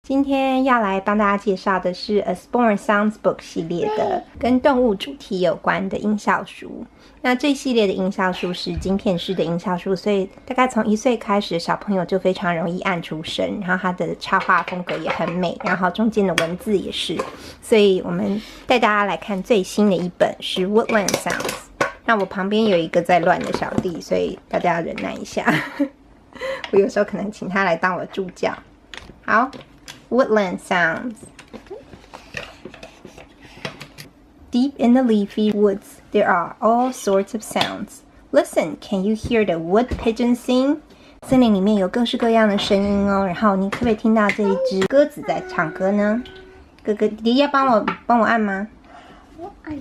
今天要来帮大家介绍的是 Usborne Sounds Book 系列的跟动物主题有关的音效书。那这系列的音效书是晶片式的音效书，所以大概从1岁开始，小朋友就非常容易按出声，然后它的插画风格也很美，然后中间的文字也是。所以我们带大家来看最新的一本是 Woodland Sounds。那我旁边有一个在乱的小弟，所以大家要忍耐一下。我有时候可能请他来当我助教。好。Woodland sounds. Deep in the leafy woods, there are all sorts of sounds. Listen, can you hear the wood pigeon sing? 森林里面有各式各样的声音哦，然后你可不可以听到这一只鸽子在唱歌呢？哥哥，弟弟要帮我按吗？我按。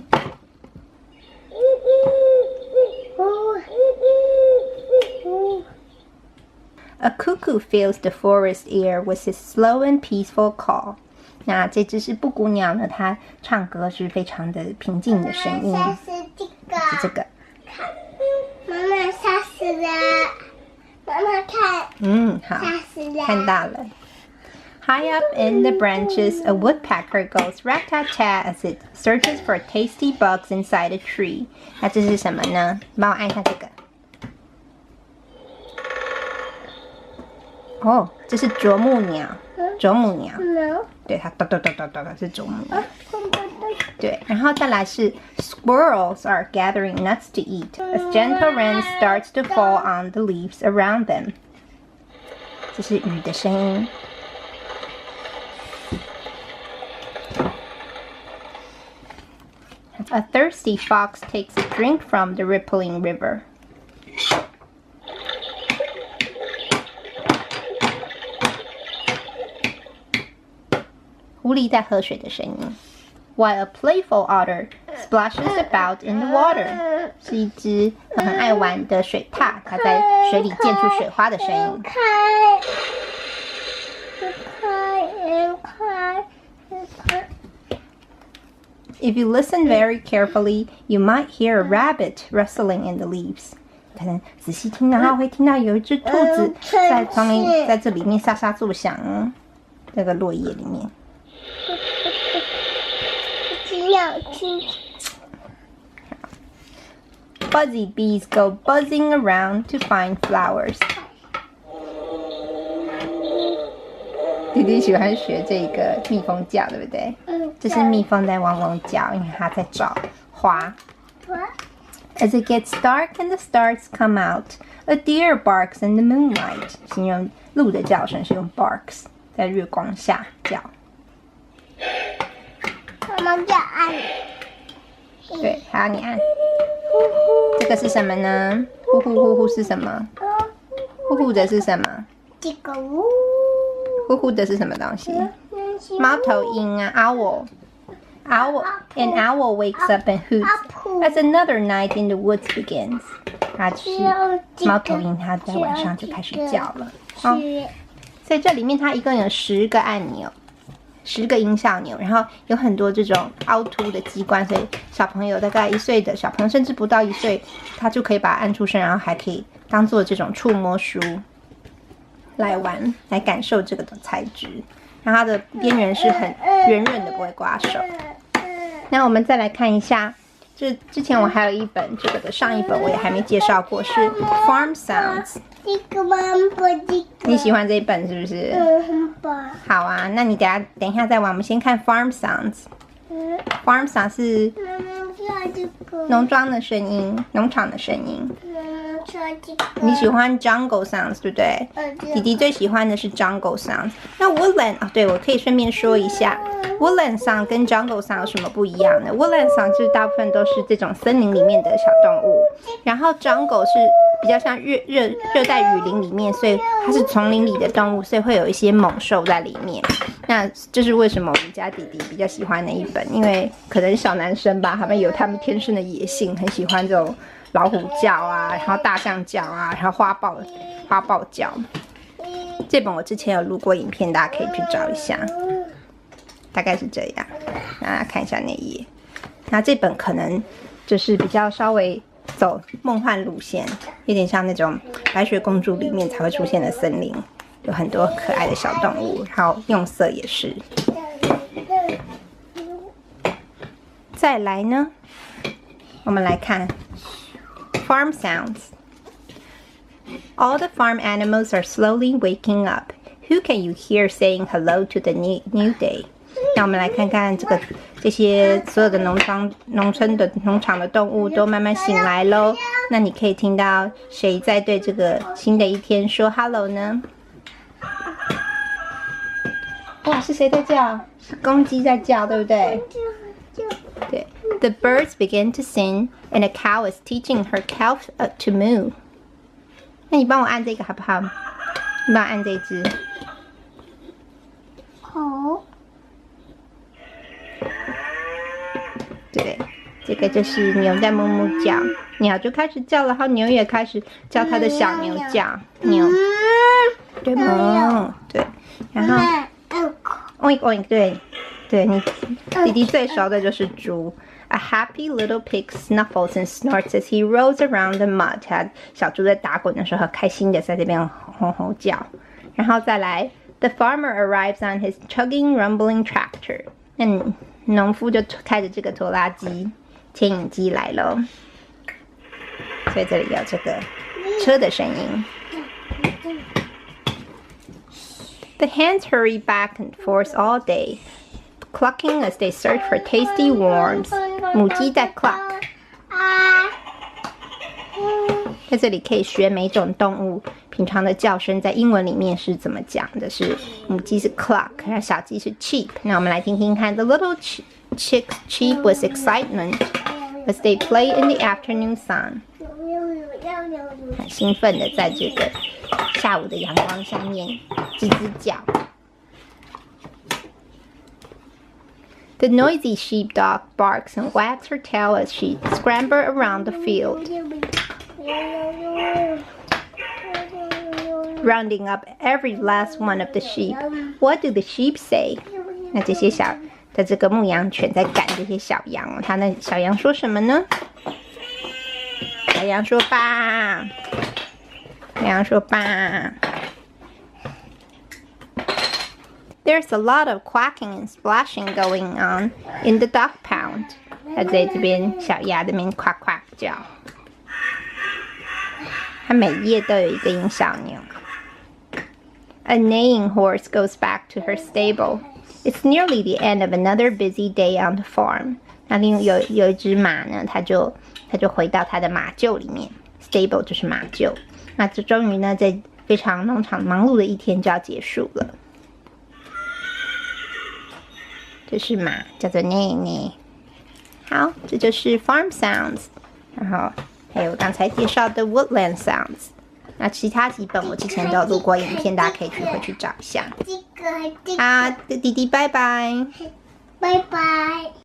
A cuckoo fills the forest air with his slow and peaceful call. 那这只是布谷鸟呢，它唱歌是非常的平静的声音。是这个。妈妈杀死了，妈妈看。好，杀死了。看到了。High up in the branches, a woodpecker goes rat-tat-tat as it searches for tasty bugs inside a tree. 那这是什么呢？帮我按一下这个。哦，这是啄木鸟，啄木鸟。对，它咚咚咚咚咚是啄木鸟。对，然后再来是 Squirrels are gathering nuts to eat as gentle rain starts to fall on the leaves around them. 这是雨的声音。A thirsty fox takes a drink from the rippling river. 狐狸在喝水的声音。While a playful otter splashes about in the water， 是一只很爱玩的水獭，它在水里溅出水花的声音。If you listen very carefully, you might hear a rabbit rustling in the leaves. 可能仔细听的话，会听到有一只兔子在旁边，在这里面沙沙作响哦，这个落叶里面。Buzzy bees go buzzing around to find flowers. 弟弟喜欢学这个蜜蜂叫，对不对？这是蜜蜂在嗡嗡叫，因为它在找花。As it gets dark and the stars come out, a deer barks in the moonlight. 形容鹿的叫声是用 barks， 在月光下叫。妈妈要按。对，还要你按。这个是什么呢？呼呼呼呼是什么？呼呼的是什么？这个呼呼的是什么东西？猫头鹰啊 ，owl。An owl wakes up and hoots as another night in the woods begins. 它就是猫头鹰，它在晚上就开始叫了。哦，所以这里面它一共有10个按钮。10个音效钮，然后有很多这种凹凸的机关，所以小朋友大概1岁的小朋友，甚至不到1岁，他就可以把它按出声，然后还可以当做这种触摸书来玩，来感受这个的材质。然后它的边缘是很圆润的，不会刮手。那我们再来看一下，之前我还有一本这个的上一本我也还没介绍过，是 Farm Sounds。你喜欢这一本是不是？好啊，那你等一下再玩。我们先看 Farm Sounds。Farm Sounds 是农庄的声音，农场的声音。你喜欢 Jungle Sounds 对不对？弟弟最喜欢的是 Jungle Sounds。那 Woodland 啊，对，我可以顺便说一下 ，Woodland Sound 跟 Jungle Sound 有什么不一样呢？ Woodland Sound 就是大部分都是这种森林里面的小动物，然后 Jungle 是比较像热带雨林里面，所以它是丛林里的动物，所以会有一些猛兽在里面。那这是为什么我们家弟弟比较喜欢那一本，因为可能小男生吧，他们有他们天生的野性，很喜欢这种老虎叫啊，然后大象叫啊，然后花豹叫。这本我之前有录过影片，大家可以去找一下，大概是这样。大家看一下那一页。那这本可能就是比较稍微走梦幻路线，有点像那种白雪公主里面才会出现的森林。有很多可爱的小动物，然后用色也是。再来呢，我们来看 farm sounds. All the farm animals are slowly waking up. Who can you hear saying hello to the new day? 那我们来看看这些所有的农场的动物都慢慢醒来咯。那你可以听到谁在对这个新的一天说 hello 呢？哇，是谁在叫？是公鸡在叫，对不对？对。The birds begin to sing, and a cow is teaching her calf to moo. 那你帮我按这个好不好？你帮我按这只。好。对，这个就是牛在哞哞叫，鸟就开始叫了，然后牛也开始叫它的小牛叫，牛，对吗？对，然后 oink oink， 对，你弟弟最熟的就是猪。A happy little pig snuffles and snorts as he rolls around the mud. 他小猪在打滚的时候，开心的在这边吼吼叫。然后再来 ，The farmer arrives on his chugging, rumbling tractor. 农夫就开着这个拖拉机、牵引机来了。所以这里有这个车的声音。The hens hurry back and forth all day, clucking as they search for tasty worms. 母鸡在 cluck。在这里可以学每种动物平常的叫声，在英文里面是怎么讲的？是母鸡是 cluck， 然后小鸡是 cheep。那我们来听听看 ，The little chicks cheep with excitement as they play in the afternoon sun。很兴奋的在这个下午的阳光下面吱吱叫。The noisy sheepdog barks and wags her tail as she scrambles around the field, rounding up every last one of the sheep. What do the sheep say? 那这些这个牧羊犬在赶这些小羊，它那小羊说什么呢？小羊说爸，小羊说爸。There's a lot of quacking and splashing going on in the duck pound. 它在这边小鸭这边夸夸叫。它每页都有一个音小钮。A neighing horse goes back to her stable. It's nearly the end of another busy day on the farm. 那另有一只马呢，它就回到它的马厩里面。Stable 就是马厩。那这终于呢，在非常农场忙碌的一天就要结束了。这是马，叫做 neigh。好，这就是 farm sounds， 然后还有刚才介绍的 woodland sounds。那其他几本我之前都有录过影片，大家可以回去找一下。好，弟弟拜拜。拜拜。